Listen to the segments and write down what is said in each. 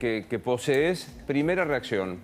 que posees, primera reacción.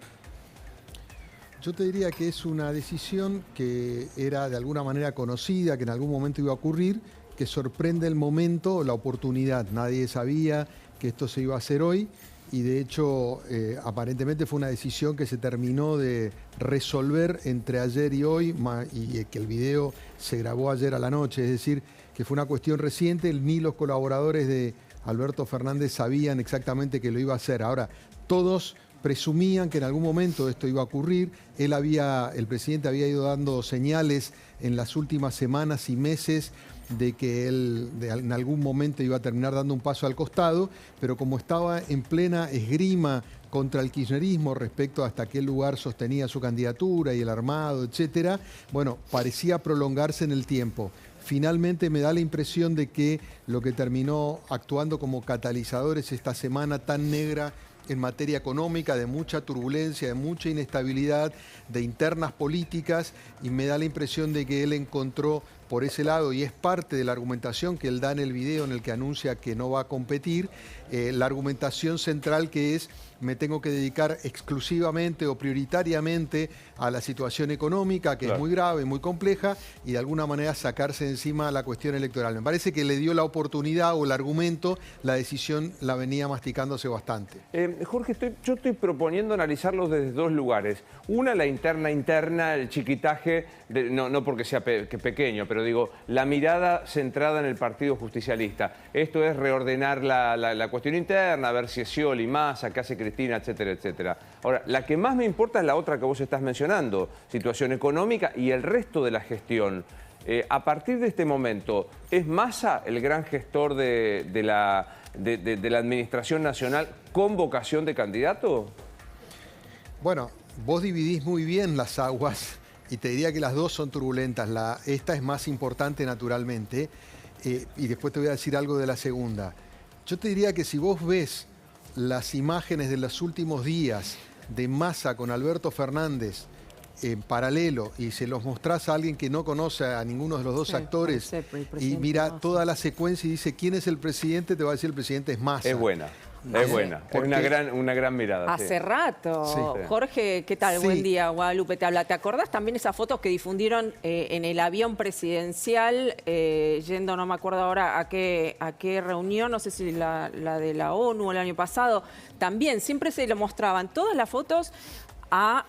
Yo te diría que es una decisión que era de alguna manera conocida, que en algún momento iba a ocurrir, que sorprende el momento, la oportunidad. Nadie sabía que esto se iba a hacer hoy y de hecho aparentemente fue una decisión que se terminó de resolver entre ayer y hoy y que el video se grabó ayer a la noche, es decir, que fue una cuestión reciente, ni los colaboradores de Alberto Fernández sabían exactamente que lo iba a hacer. Ahora, todos presumían que en algún momento esto iba a ocurrir. El presidente había ido dando señales en las últimas semanas y meses de que él en algún momento iba a terminar dando un paso al costado, pero como estaba en plena esgrima contra el kirchnerismo respecto a hasta qué lugar sostenía su candidatura y el armado, etcétera, bueno, parecía prolongarse en el tiempo. Finalmente me da la impresión de que lo que terminó actuando como catalizador es esta semana tan negra en materia económica, de mucha turbulencia, de mucha inestabilidad, de internas políticas, y me da la impresión de que él encontró por ese lado, y es parte de la argumentación que él da en el video en el que anuncia que no va a competir, la argumentación central que es: me tengo que dedicar exclusivamente o prioritariamente a la situación económica, que es muy grave, muy compleja, y de alguna manera sacarse de encima la cuestión electoral. Me parece que le dio la oportunidad o el argumento, la decisión la venía masticándose bastante. Jorge, yo estoy proponiendo analizarlos desde dos lugares. Una, la interna, el chiquitaje, no porque sea pequeño, pero digo, la mirada centrada en el Partido Justicialista. Esto es reordenar la cuestión interna, ver si es Scioli, Massa, qué hace Cristina, etcétera, etcétera. Ahora, la que más me importa es la otra que vos estás mencionando, situación económica y el resto de la gestión. A partir de este momento, ¿es Massa el gran gestor de la Administración Nacional con vocación de candidato? Bueno, vos dividís muy bien las aguas y te diría que las dos son turbulentas. Esta es más importante naturalmente y después te voy a decir algo de la segunda. Yo te diría que si vos ves las imágenes de los últimos días de Massa con Alberto Fernández en paralelo y se los mostrás a alguien que no conoce a ninguno de los dos actores y mira toda la secuencia y dice quién es el presidente, te va a decir el presidente es Massa. Es buena. Es buena, es una gran mirada. Hace rato. Sí. Jorge, ¿qué tal? Sí. Buen día, Guadalupe te habla. ¿Te acordás también esas fotos que difundieron en el avión presidencial, yendo, no me acuerdo ahora a qué reunión, no sé si la de la ONU el año pasado? También, siempre se le mostraban todas las fotos a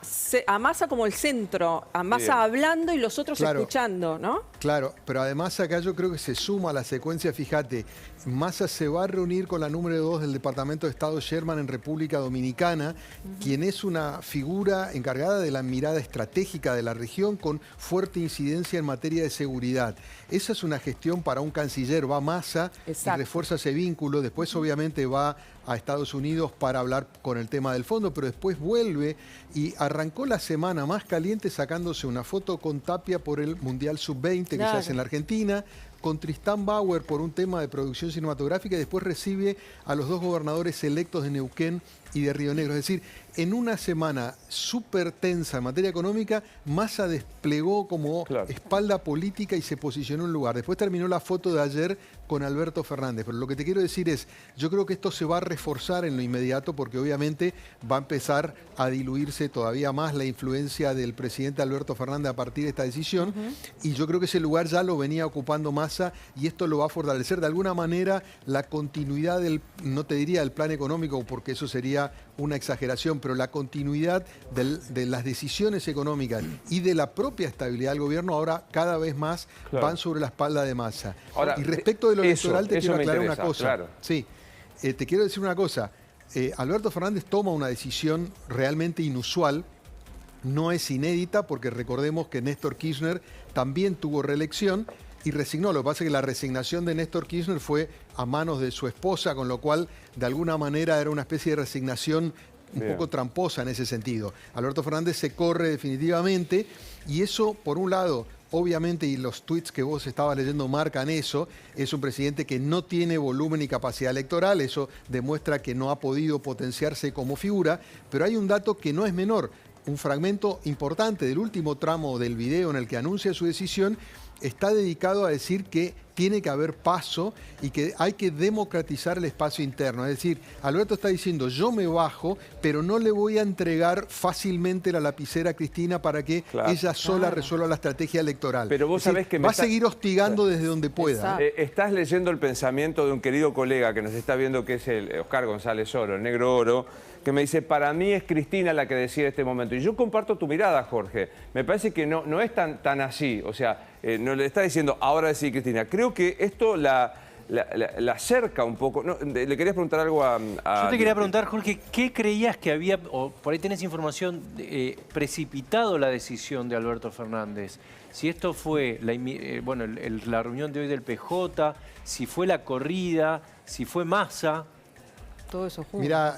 Massa como el centro, a Massa hablando y los otros escuchando, ¿no? Claro, pero además acá yo creo que se suma a la secuencia, fíjate, Massa se va a reunir con la número 2 del Departamento de Estado Sherman en República Dominicana, quien es una figura encargada de la mirada estratégica de la región con fuerte incidencia en materia de seguridad. Esa es una gestión para un canciller, va Massa y refuerza ese vínculo, después obviamente va a Estados Unidos para hablar con el tema del fondo, pero después vuelve y arrancó la semana más caliente sacándose una foto con Tapia por el Mundial Sub-20 que se hace en la Argentina, con Tristán Bauer por un tema de producción cinematográfica y después recibe a los dos gobernadores electos de Neuquén y de Río Negro. Es decir, en una semana súper tensa en materia económica, Massa desplegó como espalda política y se posicionó en un lugar. Después terminó la foto de ayer con Alberto Fernández. Pero lo que te quiero decir es, yo creo que esto se va a reforzar en lo inmediato porque obviamente va a empezar a diluirse todavía más la influencia del presidente Alberto Fernández a partir de esta decisión. Y yo creo que ese lugar ya lo venía ocupando Massa y esto lo va a fortalecer. De alguna manera, la continuidad del, no te diría del plan económico porque eso sería una exageración, pero la continuidad de las decisiones económicas y de la propia estabilidad del gobierno ahora cada vez más van sobre la espalda de Massa. Ahora, y respecto de lo electoral te quiero aclarar una cosa. Sí, te quiero decir una cosa. Alberto Fernández toma una decisión realmente inusual, no es inédita porque recordemos que Néstor Kirchner también tuvo reelección y resignó. Lo que pasa es que la resignación de Néstor Kirchner fue a manos de su esposa, con lo cual de alguna manera era una especie de resignación un poco tramposa en ese sentido. Alberto Fernández se corre definitivamente y eso, por un lado, obviamente, y los tweets que vos estabas leyendo marcan eso, es un presidente que no tiene volumen y capacidad electoral, eso demuestra que no ha podido potenciarse como figura, pero hay un dato que no es menor. Un fragmento importante del último tramo del video en el que anuncia su decisión está dedicado a decir que tiene que haber paso y que hay que democratizar el espacio interno. Es decir, Alberto está diciendo, yo me bajo, pero no le voy a entregar fácilmente la lapicera a Cristina para que ella sola resuelva la estrategia electoral. Pero vos sabés que va a seguir hostigando desde donde pueda. Estás leyendo el pensamiento de un querido colega que nos está viendo, que es el Oscar González Oro, el Negro Oro, que me dice, para mí es Cristina la que decide este momento. Y yo comparto tu mirada, Jorge. Me parece que no es tan así. O sea, no le está diciendo, ahora decide Cristina. Creo que esto la acerca un poco. No, ¿le querías preguntar algo a...? Yo te quería preguntar, Jorge, ¿qué creías que había, o por ahí tenés información, precipitado la decisión de Alberto Fernández? Si esto fue la reunión de hoy del PJ, si fue la corrida, si fue Massa... Todo eso junto. Mira,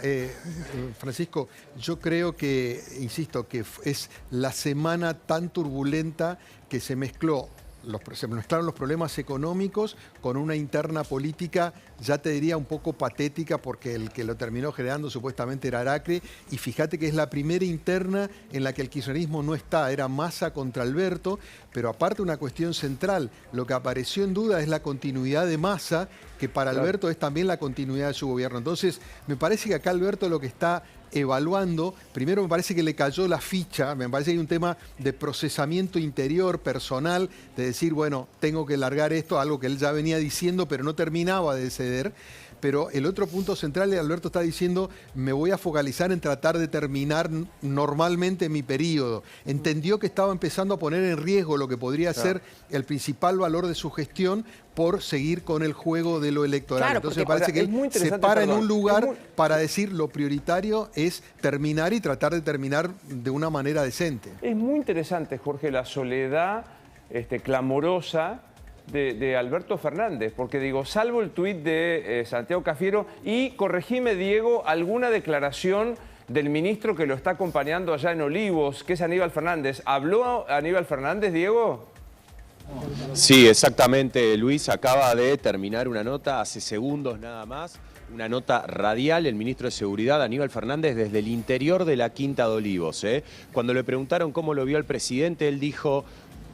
Francisco, yo creo que, insisto, que es la semana tan turbulenta que se mezclaron los problemas económicos con una interna política, ya te diría un poco patética, porque el que lo terminó generando supuestamente era Aracre, y fíjate que es la primera interna en la que el kirchnerismo no está, era Massa contra Alberto, pero aparte una cuestión central, lo que apareció en duda es la continuidad de Massa, que para Alberto es también la continuidad de su gobierno. Entonces, me parece que acá Alberto lo que está evaluando, primero me parece que le cayó la ficha, me parece que hay un tema de procesamiento interior, personal, de decir, bueno, tengo que largar esto, algo que él ya venía diciendo, pero no terminaba de ceder. Pero el otro punto central, Alberto está diciendo, me voy a focalizar en tratar de terminar normalmente mi periodo. Entendió que estaba empezando a poner en riesgo lo que podría ser el principal valor de su gestión por seguir con el juego de lo electoral. Claro, entonces me parece que él se para en un lugar para decir lo prioritario es terminar y tratar de terminar de una manera decente. Es muy interesante, Jorge, la soledad clamorosa de Alberto Fernández, porque digo, salvo el tuit de Santiago Cafiero y, corregime, Diego, alguna declaración del ministro que lo está acompañando allá en Olivos, que es Aníbal Fernández. ¿Habló Aníbal Fernández, Diego? Sí, exactamente, Luis. Acaba de terminar una nota hace segundos nada más, una nota radial, el ministro de Seguridad, Aníbal Fernández, desde el interior de la Quinta de Olivos. Cuando le preguntaron cómo lo vio el presidente, él dijo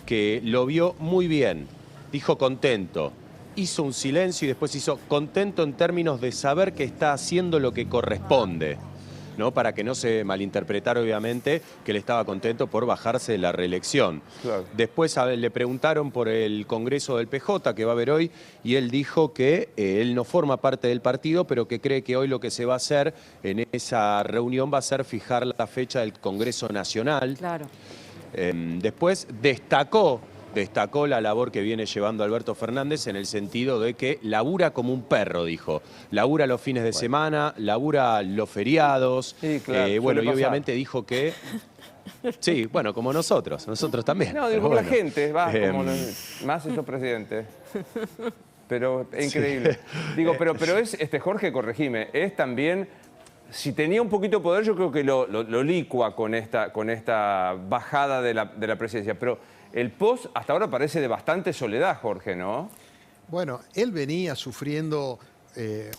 que lo vio muy bien. Dijo contento, hizo un silencio y después hizo contento en términos de saber que está haciendo lo que corresponde, ¿no? Para que no se malinterpretara, obviamente, que él estaba contento por bajarse de la reelección. Claro. Después le preguntaron por el Congreso del PJ que va a haber hoy y él dijo que él no forma parte del partido, pero que cree que hoy lo que se va a hacer en esa reunión va a ser fijar la fecha del Congreso Nacional. Claro. Después destacó la labor que viene llevando Alberto Fernández en el sentido de que labura como un perro, dijo. Labura los fines de semana, labura los feriados. Sí, claro, y obviamente dijo que... Sí, bueno, como nosotros también. No, digo, como la gente, más esos presidentes. Pero es increíble. Sí. Digo, pero es, Jorge, corregime, es también... Si tenía un poquito de poder, yo creo que lo licua con esta bajada de la presidencia. Pero el post hasta ahora parece de bastante soledad, Jorge, ¿no? Bueno, él venía sufriendo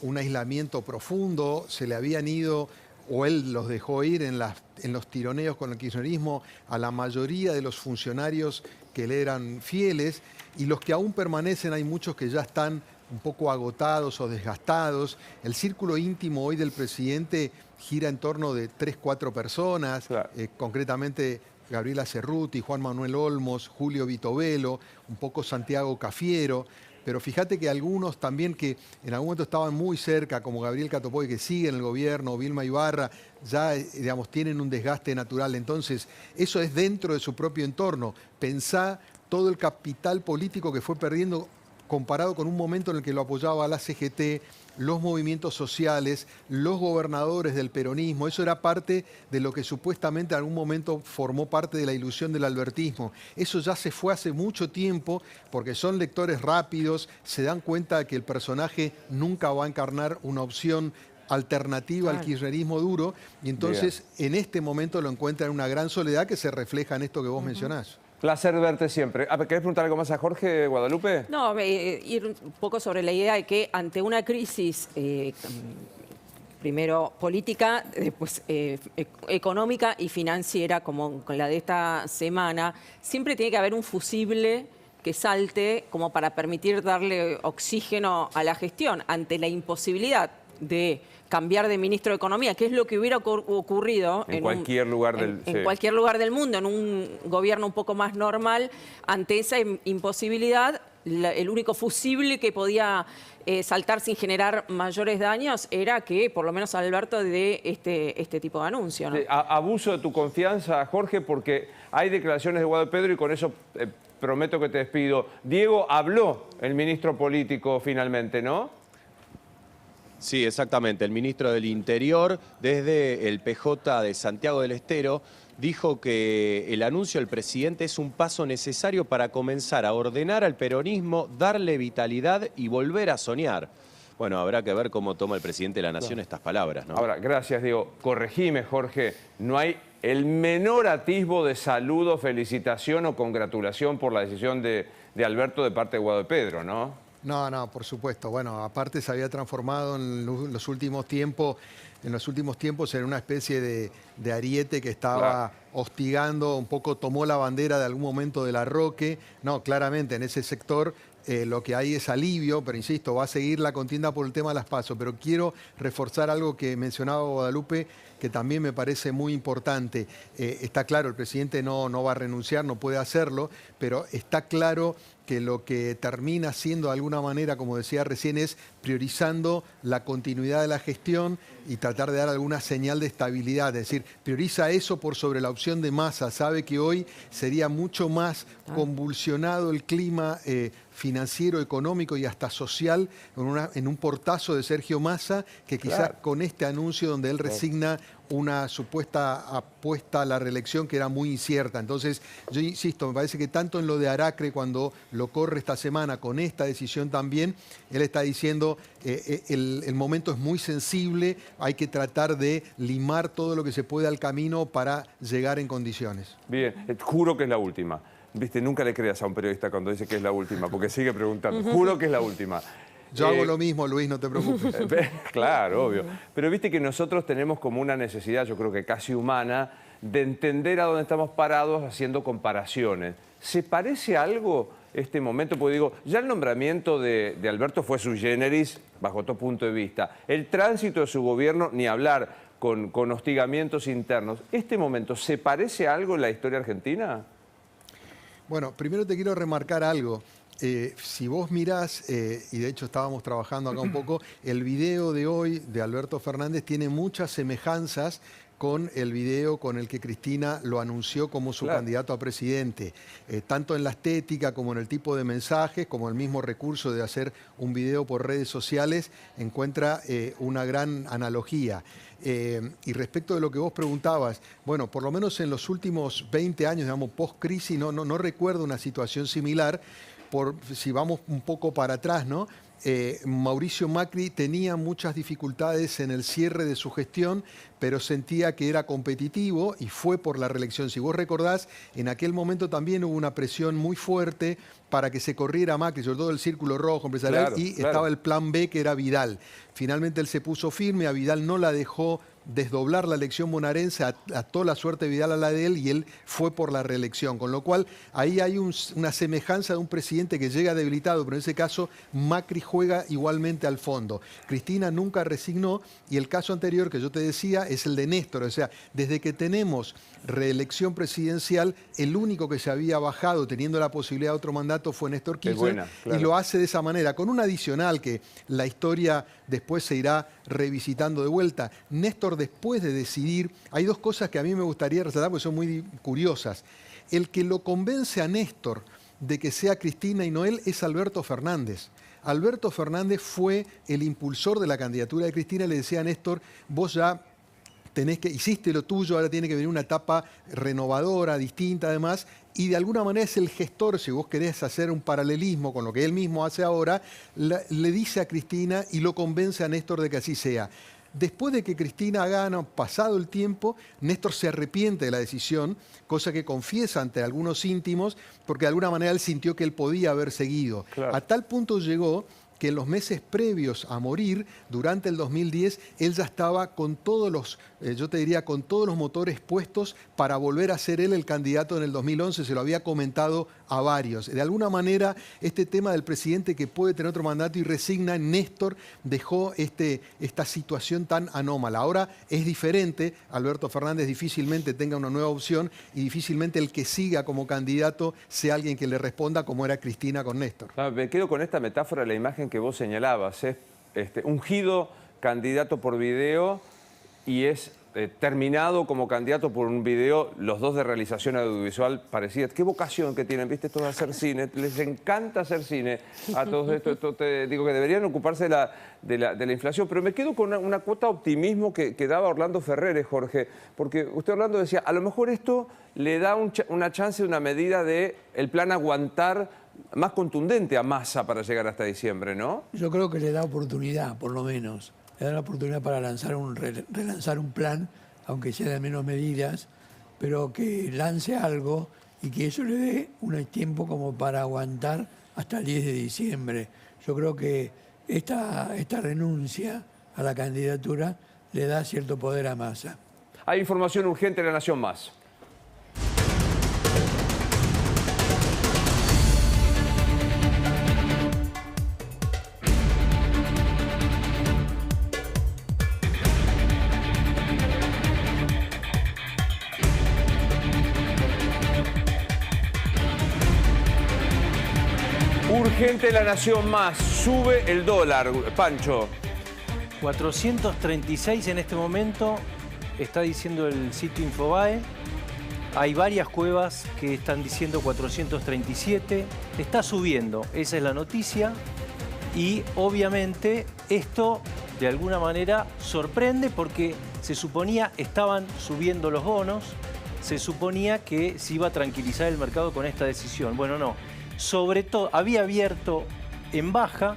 un aislamiento profundo, se le habían ido, o él los dejó ir en los tironeos con el kirchnerismo, a la mayoría de los funcionarios que le eran fieles, y los que aún permanecen, hay muchos que ya están un poco agotados o desgastados. El círculo íntimo hoy del presidente gira en torno de 3, 4 personas, claro. Concretamente Gabriela Cerruti, Juan Manuel Olmos, Julio Vitovelo, un poco Santiago Cafiero. Pero fíjate que algunos también que en algún momento estaban muy cerca, como Gabriel Catopoy, que sigue en el gobierno, Vilma Ibarra, ya digamos, tienen un desgaste natural. Entonces, eso es dentro de su propio entorno. Pensá todo el capital político que fue perdiendo comparado con un momento en el que lo apoyaba la CGT, los movimientos sociales, los gobernadores del peronismo. Eso era parte de lo que supuestamente en algún momento formó parte de la ilusión del albertismo. Eso ya se fue hace mucho tiempo porque son lectores rápidos, se dan cuenta de que el personaje nunca va a encarnar una opción alternativa al kirchnerismo duro y entonces en este momento lo encuentran en una gran soledad que se refleja en esto que vos mencionás. Placer verte siempre. ¿Querés preguntar algo más a Jorge, Guadalupe? No, ir un poco sobre la idea de que ante una crisis, primero política, después económica y financiera, como con la de esta semana, siempre tiene que haber un fusible que salte como para permitir darle oxígeno a la gestión ante la imposibilidad de cambiar de ministro de Economía, que es lo que hubiera ocurrido en cualquier lugar en cualquier lugar del mundo, en un gobierno un poco más normal. Ante esa imposibilidad, el único fusible que podía saltar sin generar mayores daños era que por lo menos Alberto dé este tipo de anuncio, ¿no? Abuso de tu confianza, Jorge, porque hay declaraciones de Guado de Pedro y con eso prometo que te despido. Diego, habló el ministro político finalmente, ¿no? Sí, exactamente. El ministro del Interior, desde el PJ de Santiago del Estero, dijo que el anuncio del presidente es un paso necesario para comenzar a ordenar al peronismo, darle vitalidad y volver a soñar. Bueno, habrá que ver cómo toma el presidente de la Nación estas palabras, ¿no? Ahora, gracias, Diego. Corregime, Jorge. No hay el menor atisbo de saludo, felicitación o congratulación por la decisión de Alberto de parte de Guado de Pedro, ¿no? No, por supuesto. Bueno, aparte se había transformado en los últimos tiempos en una especie de ariete que estaba hostigando, un poco tomó la bandera de algún momento de la Roque. No, claramente en ese sector lo que hay es alivio, pero insisto, va a seguir la contienda por el tema de las PASO. Pero quiero reforzar algo que mencionaba Guadalupe, que también me parece muy importante. Está claro, el presidente no va a renunciar, no puede hacerlo, pero está claro que lo que termina siendo de alguna manera, como decía recién, es priorizando la continuidad de la gestión y tratar de dar alguna señal de estabilidad. Es decir, prioriza eso por sobre la opción de Massa. Sabe que hoy sería mucho más convulsionado el clima financiero, económico y hasta social en un portazo de Sergio Massa que quizás con este anuncio donde él resigna una supuesta apuesta a la reelección que era muy incierta. Entonces, yo insisto, me parece que tanto en lo de Aracre, cuando lo corre esta semana, con esta decisión también, él está diciendo el momento es muy sensible, hay que tratar de limar todo lo que se pueda al camino para llegar en condiciones. Bien, juro que es la última. Viste, nunca le creas a un periodista cuando dice que es la última, porque sigue preguntando. Juro que es la última. Yo hago lo mismo, Luis, no te preocupes. Claro, obvio. Pero viste que nosotros tenemos como una necesidad, yo creo que casi humana, de entender a dónde estamos parados haciendo comparaciones. ¿Se parece a algo este momento? Porque digo, ya el nombramiento de Alberto fue sui generis, bajo todo punto de vista. El tránsito de su gobierno, ni hablar, con hostigamientos internos. ¿Este momento se parece a algo en la historia argentina? Bueno, primero te quiero remarcar algo. Si vos mirás, y de hecho estábamos trabajando acá un poco, el video de hoy de Alberto Fernández tiene muchas semejanzas con el video con el que Cristina lo anunció como su candidato a presidente, tanto en la estética como en el tipo de mensajes, como el mismo recurso de hacer un video por redes sociales, encuentra una gran analogía. Y respecto de lo que vos preguntabas, bueno, por lo menos en los últimos 20 años, digamos, post-crisis, no recuerdo una situación similar. Si vamos un poco para atrás, ¿no? Mauricio Macri tenía muchas dificultades en el cierre de su gestión, pero sentía que era competitivo y fue por la reelección. Si vos recordás, en aquel momento también hubo una presión muy fuerte para que se corriera Macri, sobre todo el Círculo Rojo Empresarial, estaba el plan B, que era Vidal. Finalmente él se puso firme, a Vidal no la dejó desdoblar la elección bonaerense, ató la suerte de Vidal a la de él y él fue por la reelección. Con lo cual, ahí hay una semejanza de un presidente que llega debilitado, pero en ese caso Macri juega igualmente al fondo. Cristina nunca resignó y el caso anterior que yo te decía es el de Néstor. O sea, desde que tenemos reelección presidencial, el único que se había bajado teniendo la posibilidad de otro mandato fue Néstor Kirchner, y lo hace de esa manera, con un adicional que la historia después se irá revisitando de vuelta. Néstor, después de decidir, hay dos cosas que a mí me gustaría resaltar porque son muy curiosas. El que lo convence a Néstor de que sea Cristina y no él es Alberto Fernández. Alberto Fernández fue el impulsor de la candidatura de Cristina y le decía a Néstor, vos ya hiciste lo tuyo, ahora tiene que venir una etapa renovadora, distinta además, y de alguna manera es el gestor, si vos querés hacer un paralelismo con lo que él mismo hace ahora, le dice a Cristina y lo convence a Néstor de que así sea. Después de que Cristina gana, pasado el tiempo, Néstor se arrepiente de la decisión, cosa que confiesa ante algunos íntimos, porque de alguna manera él sintió que él podía haber seguido. A tal punto llegó que en los meses previos a morir, durante el 2010, él ya estaba con todos los yo te diría, con todos los motores puestos para volver a ser él el candidato en el 2011. Se lo había comentado a varios. De alguna manera, este tema del presidente que puede tener otro mandato y resigna, Néstor dejó esta situación tan anómala. Ahora es diferente. Alberto Fernández difícilmente tenga una nueva opción y difícilmente el que siga como candidato sea alguien que le responda como era Cristina con Néstor. Me quedo con esta metáfora, la imagen que vos señalabas. Es ungido candidato por video y es terminado como candidato por un video, los dos de realización audiovisual parecida. Qué vocación que tienen, ¿viste? Todos hacer cine. Les encanta hacer cine a todos estos. Esto te digo que deberían ocuparse de la inflación. Pero me quedo con una cuota de optimismo que daba Orlando Ferreres, Jorge. Porque usted, Orlando, decía, a lo mejor esto le da una chance, una medida de el plan aguantar más contundente a Massa para llegar hasta diciembre, ¿no? Yo creo que le da oportunidad, por lo menos. Le da la oportunidad para relanzar un plan, aunque sea de menos medidas, pero que lance algo y que eso le dé un tiempo como para aguantar hasta el 10 de diciembre. Yo creo que esta renuncia a la candidatura le da cierto poder a Massa. Hay información urgente de La Nación Más. Urgente La Nación Más, sube el dólar, Pancho. 436 en este momento, está diciendo el sitio Infobae. Hay varias cuevas que están diciendo 437. Está subiendo, esa es la noticia. Y obviamente esto de alguna manera sorprende porque se suponía estaban subiendo los bonos, se suponía que se iba a tranquilizar el mercado con esta decisión. Bueno, no. Sobre todo, había abierto en baja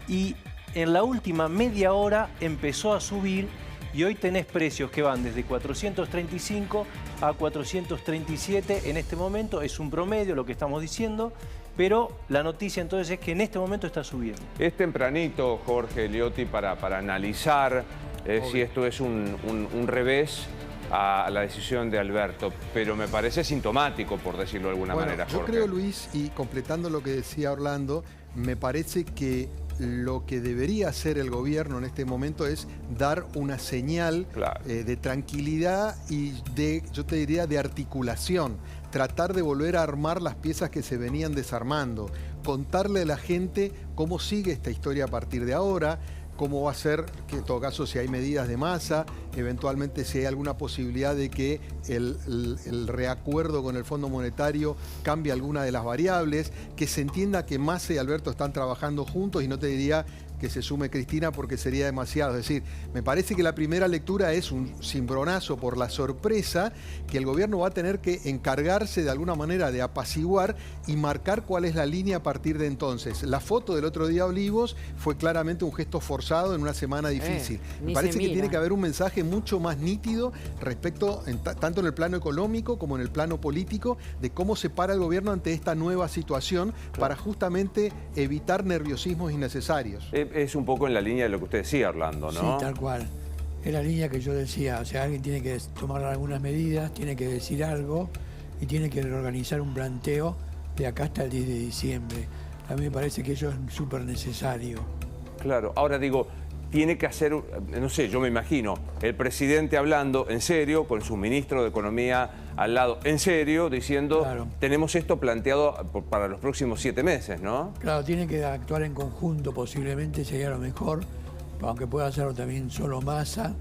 y en la última media hora empezó a subir y hoy tenés precios que van desde 435 a 437 en este momento. Es un promedio lo que estamos diciendo, pero la noticia entonces es que en este momento está subiendo. Es tempranito, Jorge Liotti, para analizar si esto es un revés a la decisión de Alberto, pero me parece sintomático, por decirlo de alguna manera, Jorge. Yo creo, Luis, y completando lo que decía Orlando, me parece que lo que debería hacer el gobierno en este momento es dar una señal de tranquilidad y yo te diría, de articulación. Tratar de volver a armar las piezas que se venían desarmando. Contarle a la gente cómo sigue esta historia a partir de ahora, cómo va a ser, que en todo caso si hay medidas de Massa, eventualmente si hay alguna posibilidad de que el reacuerdo con el Fondo Monetario cambie alguna de las variables, que se entienda que Massa y Alberto están trabajando juntos y no te diría que se sume Cristina porque sería demasiado. Es decir, me parece que la primera lectura es un cimbronazo por la sorpresa que el gobierno va a tener que encargarse de alguna manera de apaciguar y marcar cuál es la línea a partir de entonces. La foto del otro día Olivos fue claramente un gesto forzado en una semana difícil. Me parece que tiene que haber un mensaje mucho más nítido respecto, tanto en el plano económico como en el plano político, de cómo se para el gobierno ante esta nueva situación para justamente evitar nerviosismos innecesarios. Es un poco en la línea de lo que usted decía, Orlando, ¿no? Sí, tal cual. Es la línea que yo decía. O sea, alguien tiene que tomar algunas medidas, tiene que decir algo y tiene que reorganizar un planteo de acá hasta el 10 de diciembre. A mí me parece que eso es súper necesario. Claro. Ahora digo, tiene que hacer, no sé, yo me imagino, el presidente hablando en serio, con su ministro de Economía al lado, en serio, diciendo, tenemos esto planteado para los próximos 7 meses, ¿no? Claro, tiene que actuar en conjunto, posiblemente sería lo mejor, aunque pueda hacerlo también solo Massa,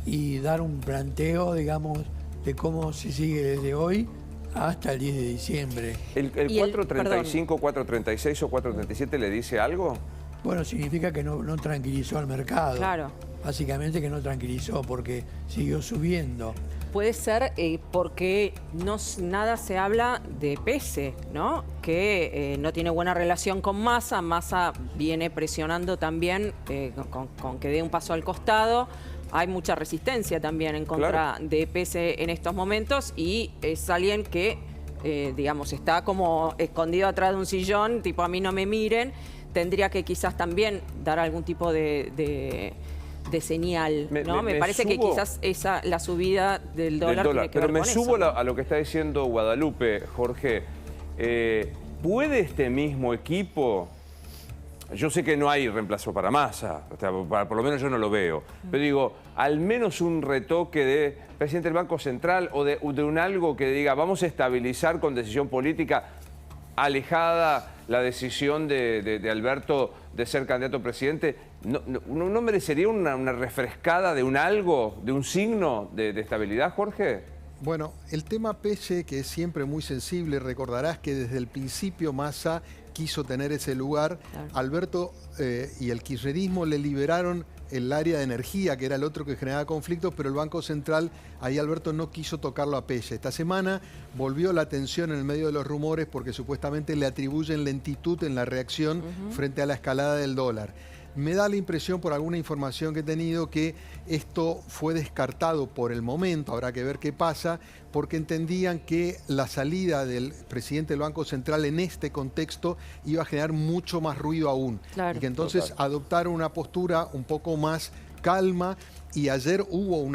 y dar un planteo, digamos, de cómo se sigue desde hoy hasta el 10 de diciembre. ¿El 435, 436 o 437 le dice algo? Bueno, significa que no tranquilizó al mercado. Claro. Básicamente que no tranquilizó porque siguió subiendo. Puede ser porque nada se habla de Pese, ¿no? Que no tiene buena relación con Massa. Massa viene presionando también con que dé un paso al costado. Hay mucha resistencia también en contra de Pese en estos momentos y es alguien que, digamos, está como escondido atrás de un sillón, tipo a mí no me miren. Tendría que quizás también dar algún tipo de de señal, ¿no? Me parece que quizás la subida del dólar tiene que ver con eso. Pero me subo a lo que está diciendo Guadalupe, Jorge. ¿Puede este mismo equipo... Yo sé que no hay reemplazo para Massa, por lo menos yo no lo veo, pero digo, al menos un retoque de presidente del Banco Central o de un algo que diga, vamos a estabilizar con decisión política, alejada la decisión de Alberto de ser candidato a presidente, ¿no merecería una refrescada de un algo, de un signo de estabilidad, Jorge? Bueno, el tema Pelle, que es siempre muy sensible, recordarás que desde el principio Massa quiso tener ese lugar. Claro. Alberto y el kirchnerismo le liberaron el área de energía, que era el otro que generaba conflictos, pero el Banco Central, ahí Alberto no quiso tocarlo a Pelle. Esta semana volvió la atención en el medio de los rumores porque supuestamente le atribuyen lentitud en la reacción frente a la escalada del dólar. Me da la impresión, por alguna información que he tenido, que esto fue descartado por el momento, habrá que ver qué pasa, porque entendían que la salida del presidente del Banco Central en este contexto iba a generar mucho más ruido aún. Claro. Y que entonces adoptaron una postura un poco más calma. Y ayer hubo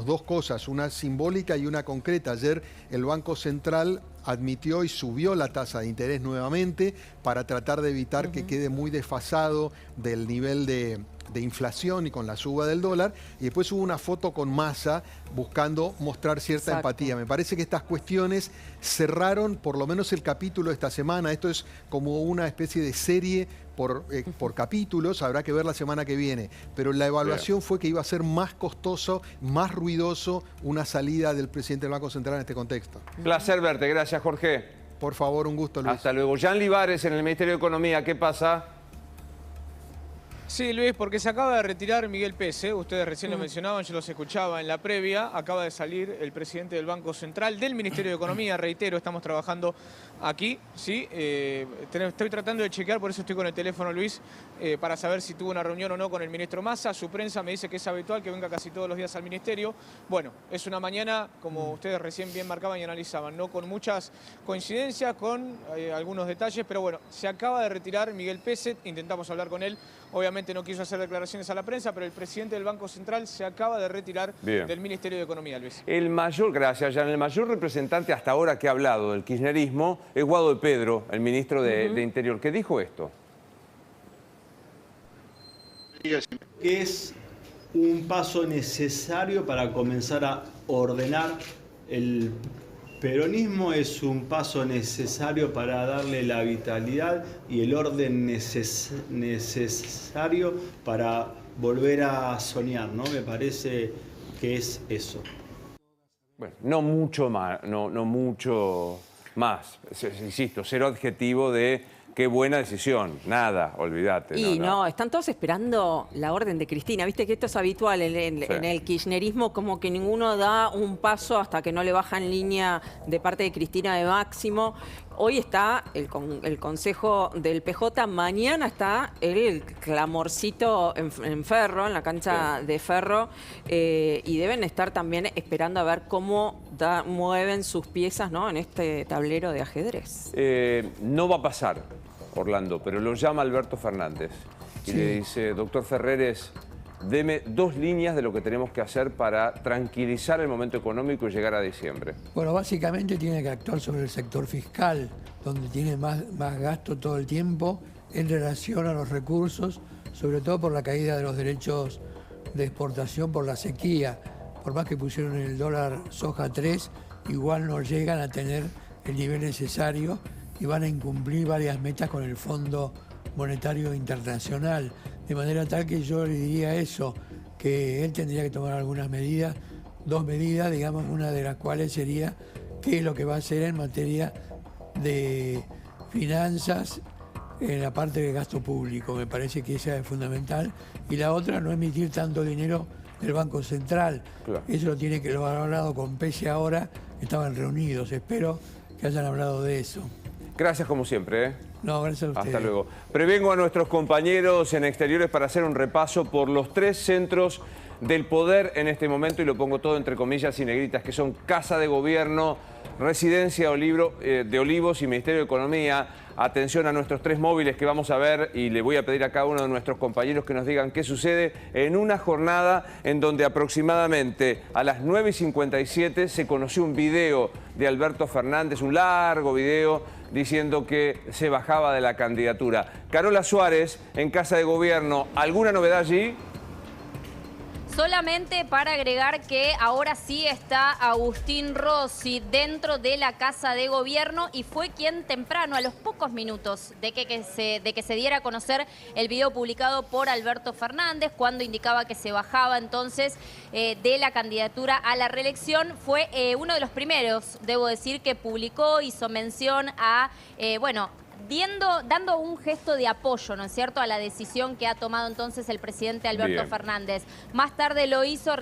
dos cosas, una simbólica y una concreta. Ayer el Banco Central admitió y subió la tasa de interés nuevamente para tratar de evitar que quede muy desfasado del nivel de inflación y con la suba del dólar. Y después hubo una foto con Massa buscando mostrar cierta empatía. Me parece que estas cuestiones cerraron por lo menos el capítulo de esta semana. Esto es como una especie de serie por capítulos, habrá que ver la semana que viene. Pero la evaluación fue que iba a ser más costoso, más ruidoso una salida del presidente del Banco Central en este contexto. Placer verte, gracias Jorge. Por favor, un gusto, Luis. Hasta luego. Jean Libares en el Ministerio de Economía, ¿qué pasa? Sí, Luis, porque se acaba de retirar Miguel Pese, ustedes recién lo mencionaban, yo los escuchaba en la previa, acaba de salir el presidente del Banco Central, del Ministerio de Economía, reitero, estamos trabajando aquí, ¿sí? Estoy tratando de chequear, por eso estoy con el teléfono, Luis, para saber si tuvo una reunión o no con el ministro Massa. Su prensa me dice que es habitual que venga casi todos los días al ministerio. Bueno, es una mañana, como ustedes recién bien marcaban y analizaban, no con muchas coincidencias, con algunos detalles, pero bueno, se acaba de retirar Miguel Pese, intentamos hablar con él, obviamente no quiso hacer declaraciones a la prensa, pero el presidente del Banco Central se acaba de retirar del Ministerio de Economía, Luis. Gracias, Jan. El mayor representante hasta ahora que ha hablado del kirchnerismo es Guado de Pedro, el ministro de Interior. ¿Qué dijo esto? Es un paso necesario para comenzar a ordenar el peronismo, es un paso necesario para darle la vitalidad y el orden necesario para volver a soñar, ¿no? Me parece que es eso. Bueno, no mucho más, insisto, cero adjetivo de qué buena decisión, nada, olvídate. Y no, están todos esperando la orden de Cristina. Viste que esto es habitual en el kirchnerismo, como que ninguno da un paso hasta que no le bajan línea de parte de Cristina de Máximo. Hoy está el Consejo del PJ, mañana está el clamorcito en Ferro, en la cancha de Ferro, y deben estar también esperando a ver cómo mueven sus piezas, ¿no?, en este tablero de ajedrez. No va a pasar, Orlando, pero lo llama Alberto Fernández y le dice, doctor Ferreres, deme 2 líneas de lo que tenemos que hacer para tranquilizar el momento económico y llegar a diciembre. Bueno, básicamente tiene que actuar sobre el sector fiscal, donde tiene más gasto todo el tiempo en relación a los recursos, sobre todo por la caída de los derechos de exportación por la sequía. Por más que pusieron el dólar soja 3, igual no llegan a tener el nivel necesario y van a incumplir varias metas con el Fondo Monetario Internacional. De manera tal que yo le diría eso, que él tendría que tomar algunas medidas, 2 medidas, digamos, una de las cuales sería qué es lo que va a hacer en materia de finanzas en la parte de gasto público. Me parece que esa es fundamental. Y la otra, no emitir tanto dinero del Banco Central. Claro. Eso lo han hablado con Pese ahora, estaban reunidos. Espero que hayan hablado de eso. Gracias como siempre, ¿eh? No, gracias a ustedes. Hasta luego. Prevengo a nuestros compañeros en Exteriores para hacer un repaso por los 3 centros del poder en este momento, y lo pongo todo entre comillas y negritas, que son Casa de Gobierno, Residencia de Olivos y Ministerio de Economía. Atención a nuestros 3 móviles que vamos a ver y le voy a pedir a cada uno de nuestros compañeros que nos digan qué sucede en una jornada en donde aproximadamente a las 9:57 se conoció un video de Alberto Fernández, un largo video diciendo que se bajaba de la candidatura. Carola Suárez, en Casa de Gobierno, ¿alguna novedad allí? Solamente para agregar que ahora sí está Agustín Rossi dentro de la Casa de Gobierno y fue quien temprano, a los pocos minutos de que se diera a conocer el video publicado por Alberto Fernández, cuando indicaba que se bajaba entonces de la candidatura a la reelección, fue uno de los primeros, debo decir, que publicó, hizo mención a, dando un gesto de apoyo, ¿no es cierto?, a la decisión que ha tomado entonces el presidente Alberto Fernández. Más tarde lo hizo